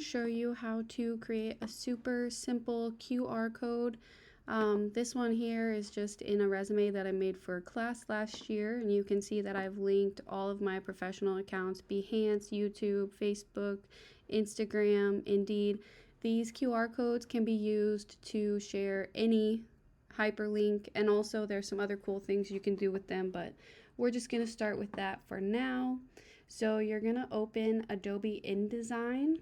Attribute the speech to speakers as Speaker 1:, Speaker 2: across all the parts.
Speaker 1: show you how to create a super simple QR code. This one here is just in a resume that I made for a class last year, and you can see that I've linked all of my professional accounts: Behance, YouTube, Facebook, Instagram, Indeed. These QR codes can be used to share any hyperlink, and also there's some other cool things you can do with them, but we're just going to start with that for now. So you're going to open Adobe InDesign,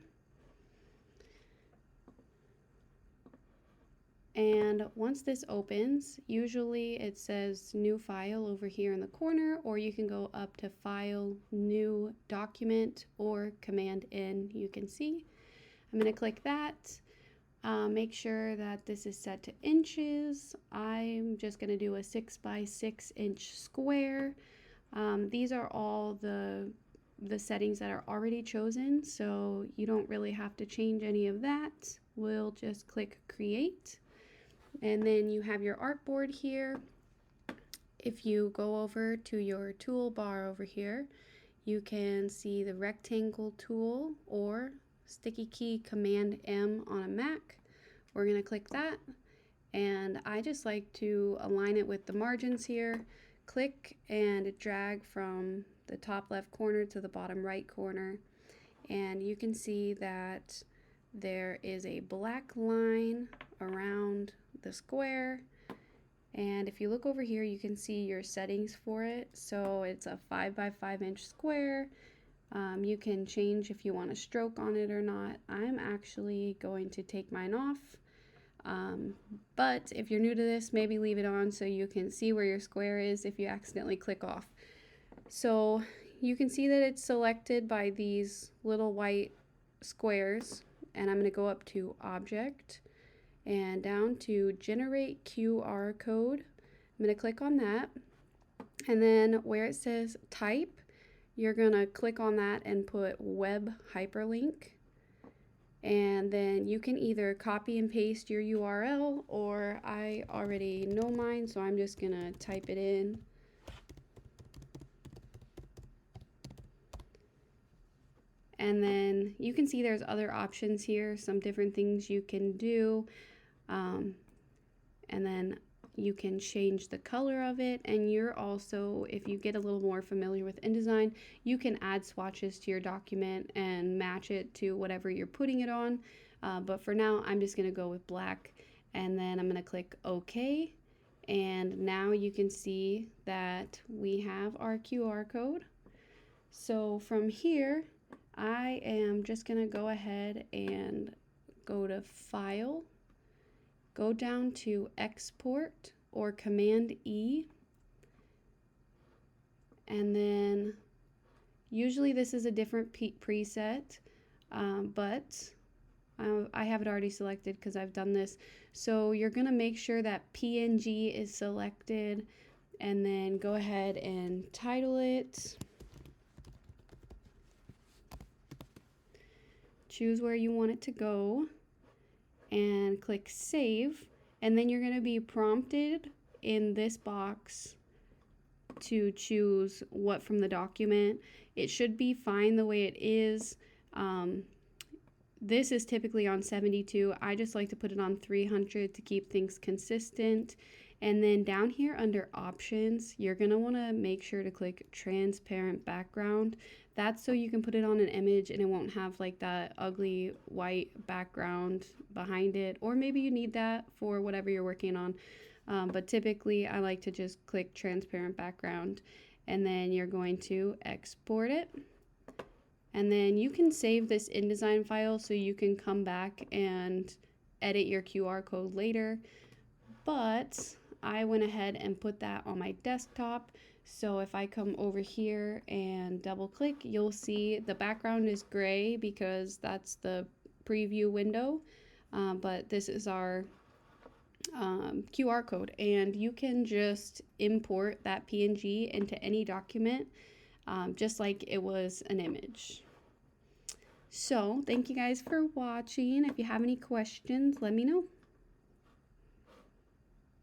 Speaker 1: and once this opens, usually it says new file over here in the corner, or you can go up to File, New Document, or Command N. You can see I'm going to click that. Make sure that this is set to inches. I'm just going to do a 6 by 6 inch square. These are all the settings that are already chosen, so you don't really have to change any of that. We'll just click create, and then you have your artboard here. If you go over to your toolbar over here, you can see the rectangle tool or sticky key Command M on a Mac. We're going to click that, and I just like to align it with the margins here. Click and drag from the top left corner to the bottom right corner, and you can see that there is a black line around the square. And if you look over here, you can see your settings for it. So it's a 5 by 5 inch square. You can change if you want a stroke on it or not. I'm actually going to take mine off. But if you're new to this, maybe leave it on so you can see where your square is if you accidentally click off. So you can see that it's selected by these little white squares, and I'm going to go up to Object and down to Generate QR Code. I'm going to click on that, and then where it says Type, you're going to click on that and put Web Hyperlink. And then you can either copy and paste your URL, or I already know mine, so I'm just going to type it in. And then you can see there's other options here, some different things you can do. And then you can change the color of it, and you're also, if you get a little more familiar with InDesign, you can add swatches to your document and match it to whatever you're putting it on. But for now, I'm just going to go with black, and then I'm going to click OK. And now you can see that we have our QR code. So from here, I am just going to go ahead and go to File, go down to Export or Command E, and then usually this is a different preset, but I have it already selected because I've done this. So you're going to make sure that PNG is selected, and then go ahead and title it. Choose where you want it to go and click Save, and then you're going to be prompted in this box to choose what from the document. It should be fine the way it is. This is typically on 72. I just like to put it on 300 to keep things consistent. And then down here under options, you're going to want to make sure to click transparent background. That's so you can put it on an image and it won't have like that ugly white background behind it, or maybe you need that for whatever you're working on. But typically I like to just click transparent background, and then you're going to export it. And then you can save this InDesign file so you can come back and edit your QR code later. But I went ahead and put that on my desktop. So if I come over here and double click, you'll see the background is gray because that's the preview window. But this is our QR code, and you can just import that PNG into any document, just like it was an image. So thank you guys for watching. If you have any questions, let me know.